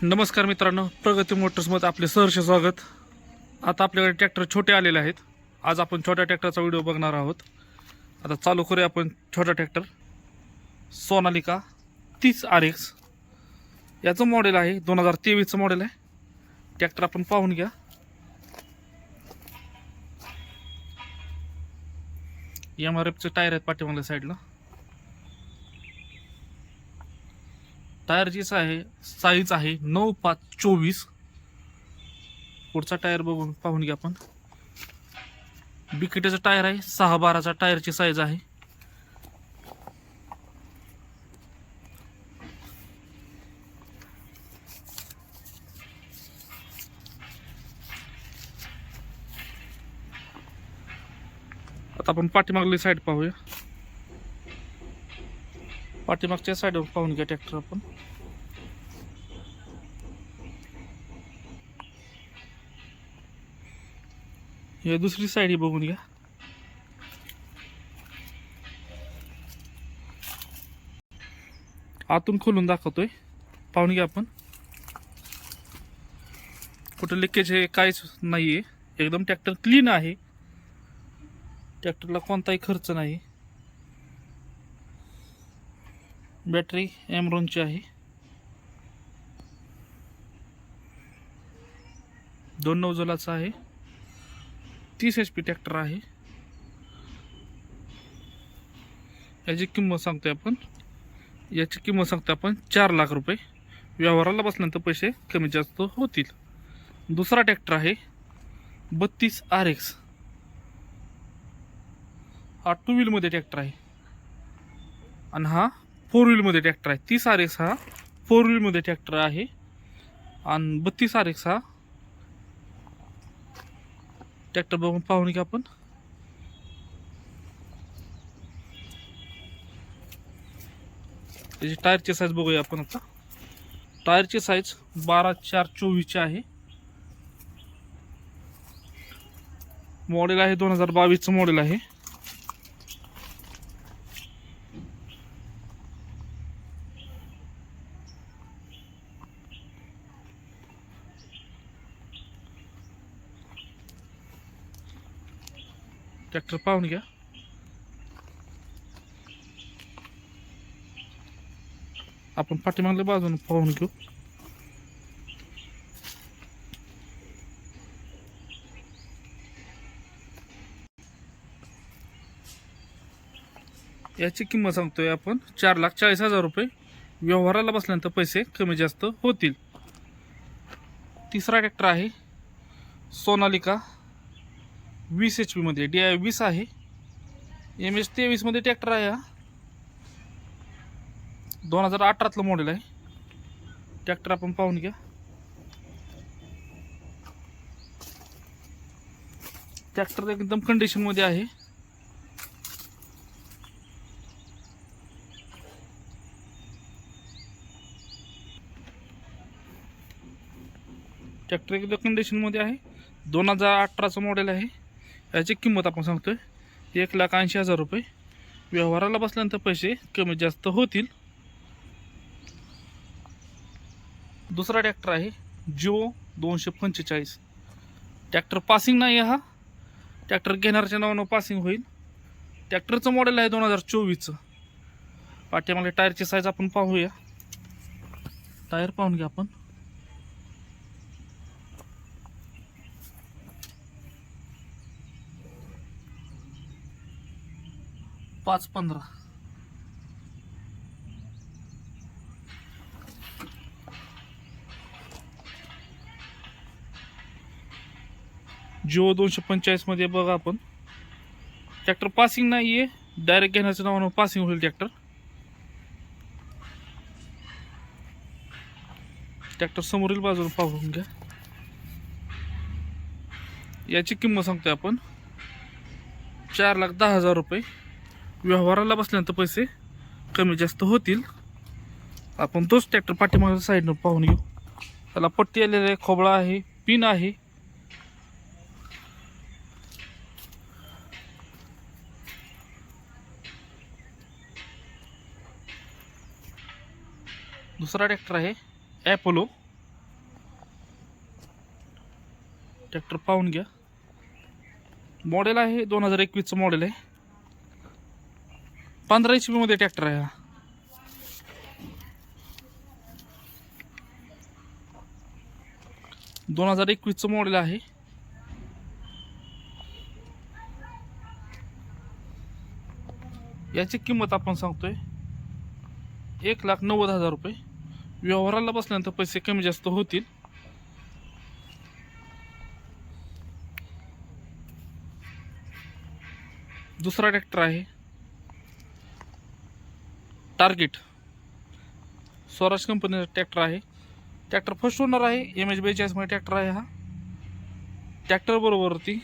नमस्कार मित्रांनो, प्रगती मोटर्समध्ये आपले सहर्ष स्वागत। आता आपल्याकडे ट्रॅक्टर छोटे आलेले आहेत। आज आपण छोट्या ट्रॅक्टरचा व्हिडिओ बघणार आहोत। आता चालू करूया आपण छोटा ट्रॅक्टर सोनालिका 30 RX याचं मॉडेल आहे, 2023 चं मॉडेल आहे। ट्रॅक्टर आपण पाहून घ्या। MRF चे टायर आहेत पाठीमागल्या साईडला। टायरची साईज आहे 9.5/24। पुढचा टायर बघून पाहून घ्या आपण। बिकिटेचा टायर आहे, 6/12चा टायरची साईज आहे। आता आपण पाठीमागली साईड पाहूया। पाठीमागच्या साईडवर पाहून घ्या ट्रॅक्टर आपण। हे दुसरी साईड ही बघून घ्या। आतून खोलून दाखवतोय, पाहून घ्या आपण। कुठे लिकेज आहे काहीच नाहीये, एकदम ट्रॅक्टर क्लीन आहे। ट्रॅक्टरला कोणताही खर्च नाही। बॅटरी एमरॉनची आहे। 2 नौजलाचा आहे। 30 HP ट्रॅक्टर आहे। याची किंमत सांगतोय आपण, 4 लाख रुपये। व्यवहाराला बसल्यानंतर पैसे कमी जास्त होतील। दुसरा ट्रॅक्टर आहे 32 RX। हा 2 व्हील मध्ये ट्रॅक्टर आहे आणि हा 4 व्हील मध्ये ट्रॅक्टर आहे। 30 RX हा 4 व्हील मध्ये ट्रॅक्टर आहे आणि 32 RX हा ट्रॅक्टर बघून पाहून घ्या आपण। त्याची टायरची साईज बघूया आपण आता। टायरची साईज 12/4/24 ची आहे। मॉडेल आहे 2022 चं मॉडेल आहे। ट्रॅक्टर पाहून घ्या। आपण पाठीमागल्या बाजूने पाहून घेऊ। याची किंमत सांगतोय आपण 4,40,000 रुपये। व्यवहाराला बसल्यानंतर पैसे कमी जास्त होतील। तिसरा ट्रॅक्टर आहे सोनालिका 20 HP मध्ये, DI 20 आहे। MS 23 मध्ये ट्रॅक्टर आहे। हा 2018 मॉडेल आहे। ट्रॅक्टर आपण पाहून घ्या। ट्रॅक्टर एकदम कंडिशन मध्ये आहे। ट्रॅक्टर एकदम कंडिशन मध्ये आहे। 2018 चं मॉडेल आहे। याची किंमत आपण सांगतोय 1,80,000 रुपये। व्यवहाराला बसल्यानंतर पैसे कमी जास्त होतील। दुसरा ट्रॅक्टर आहे जिओ 245। ट्रॅक्टर पासिंग नाही आहे। हा ट्रॅक्टर घेणारच्या नावानं पासिंग होईल। ट्रॅक्टरचं मॉडेल आहे 2024 चं। पाठीमागल्या टायरची साईज आपण पाहूया। टायर पाहून घ्या आपण। पाच 15 जिओ 245 मध्ये बघा आपण। ट्रॅक्टर पासिंग नाहीये, डायरेक्ट घेण्याच्या नावानं पासिंग होईल ट्रॅक्टर। ट्रॅक्टर समोरील बाजूला पाहून घ्या। याची किंमत सांगतोय आपण 4,10,000 रुपये। व्यवहाराला बसल्यानंतर पैसे कमी जास्त होतील। आपण तोच ट्रॅक्टर पाठीमागच्या साईडनं पाहून घेऊ। त्याला पट्टी आलेली आहे, खोबळा आहे, पिन आहे। दुसरा ट्रॅक्टर आहे अपोलो ट्रॅक्टर पाहून घ्या. मॉडेल आहे 2021चं मॉडेल आहे. 15 HP मध्ये ट्रॅक्टर आहे हा. दोन 2021चं मॉडेल आहे. याची किंमत आपण सांगतोय 1,90,000 रुपये. व्यवहाराला बसल्यानंतर पैसे कमी जास्त होतील. दुसरा ट्रॅक्टर आहे टार्गेट, स्वराज कंपनीचा ट्रॅक्टर आहे. ट्रॅक्टर फर्स्ट ओनर आहे. MH42 मध्ये ट्रॅक्टर आहे हा. ट्रॅक्टर बरोबरती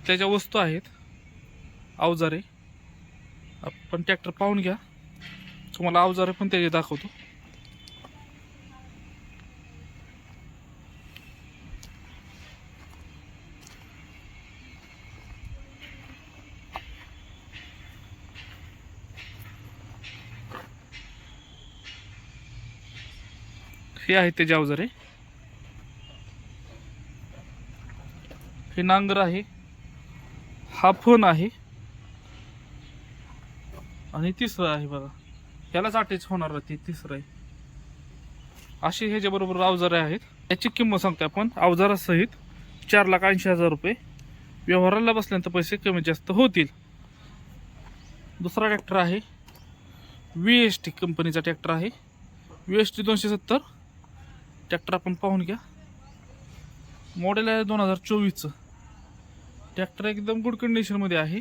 त्याच्या वस्तू आहेत, अवजारे. आपण ट्रॅक्टर पाहून घ्या, तुम्हाला अवजारे पण त्याचे दाखवतो. हे आहे त्याचे अवजारे. हे नांगर आहे, हा फोन आहे आणि तिसरं आहे बघा, ह्यालाच अटॅच होणार ते तिसरं आहे. अशी ह्याच्याबरोबर अवजारे आहेत. याची किंमत सांगतो आपण अवजारासहित 4,80,000 रुपये. व्यवहाराला बसल्यानंतर पैसे कमी जास्त होतील. दुसरा ट्रॅक्टर आहे VST कंपनीचा ट्रॅक्टर आहे. VST 270 ट्रॅक्टर आपण पाहून घ्या. मॉडेल आहे 2024चं. ट्रॅक्टर एकदम गुड कंडिशन मध्ये आहे.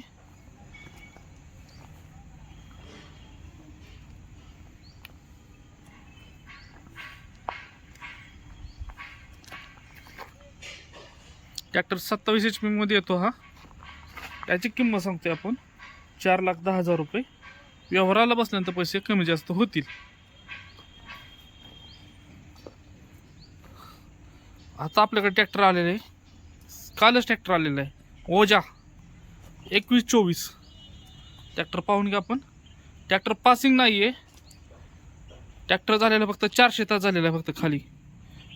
ट्रॅक्टर 27 HP मध्ये येतो हा. त्याची किंमत सांगतोय आपण 4,10,000 रुपये. व्यवहाराला बसल्यानंतर पैसे कमी जास्त होतील. आता आपल्याकडे ट्रॅक्टर आलेले आहे, कालच ट्रॅक्टर आलेला आहे, ओजा 21-24 ट्रॅक्टर पाहून घ्या आपण. ट्रॅक्टर पासिंग नाही आहे. ट्रॅक्टर झालेला फक्त 400 तास झालेला आहे फक्त खाली.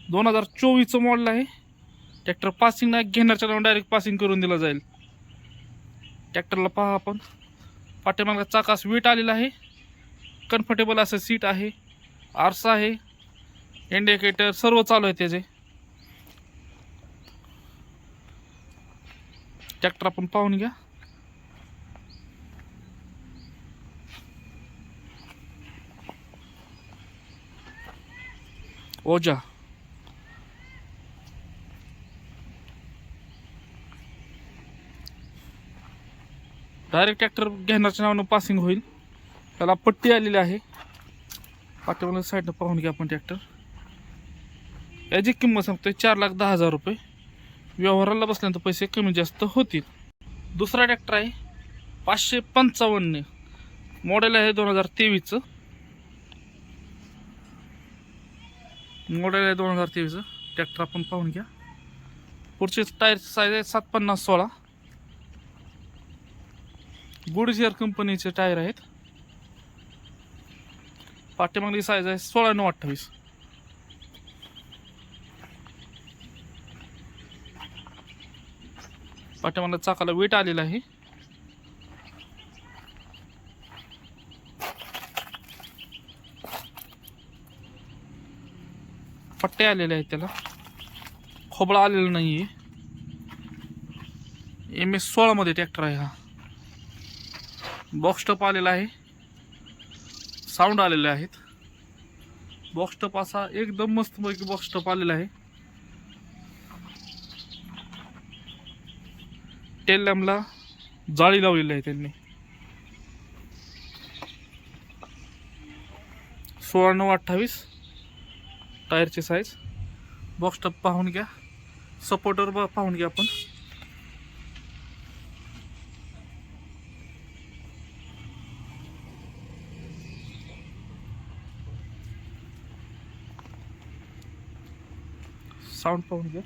2024चं मॉडेल आहे. ट्रॅक्टर पासिंग नाही, घेणारच्या नावाने डायरेक्ट पासिंग करून दिला जाईल. ट्रॅक्टरला पहा आपण, पाठीमागला चाकास वीट आलेला आहे. कम्फर्टेबल असं सीट आहे, आरसा आहे, इंडिकेटर सर्व चालू आहे त्याचे. ट्रॅक्टर आपण पाहून घ्या. ओजा डायरेक्ट ट्रॅक्टर घेण्याच्या नावानं पासिंग होईल. त्याला पट्टी आलेली आहे. पाठीमागच्या साईडनं पाहून घ्या आपण ट्रॅक्टर. याची किंमत सांगतोय 4,10,000 रुपये. व्यवहाराला बसल्यानंतर पैसे कमी जास्त होतील. दुसरा ट्रॅक्टर आहे 555 मॉडेल आहे 2023चं. मॉडेल आहे 2023चं. ट्रॅक्टर आपण पाहून घ्या. पुढचे टायर साईज आहे 750-16. गुडझियर कंपनीचे टायर आहेत. पाठीमागली साईज आहे 16-9-28. पाठीमागल्या चाकाला वेट आलेला आहे. पट्ट्या आलेल्या आहेत, त्याला खोबळा आलेला नाहीये. MS16 मध्ये ट्रॅक्टर आहे हा. बॉक्स टप आलेला आहे, साऊंड आलेले आहेत. बॉक्स टप असा एकदम मस्त पैकी बॉक्स टप आलेला आहे. टेल लॅम्पला जाळी लावलेली आहे त्यांनी. 16-9-28 टायरची साईज. बॉक्स टप पाहून घ्या. सपोर्टर पाहून घ्या आपण. साऊंड पाहून घ्या.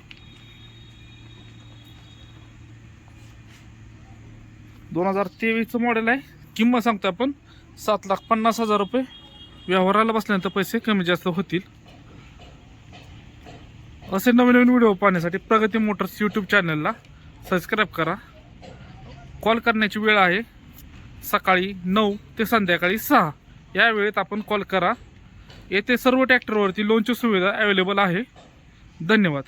2023चं मॉडेल आहे. किंमत सांगतो आपण 7,50,000 रुपये. व्यवहाराला बसल्यानंतर पैसे कमी जास्त होतील. असे नवीन नवीन व्हिडिओ पाहण्यासाठी प्रगती मोटर्स यूट्यूब चॅनलला सबस्क्राईब करा. कॉल करण्याची वेळ आहे सकाळी 9 ते संध्याकाळी 6 या वेळेत आपण कॉल करा. येथे सर्व ट्रॅक्टरवरती लोनची सुविधा अवेलेबल आहे. धन्यवाद.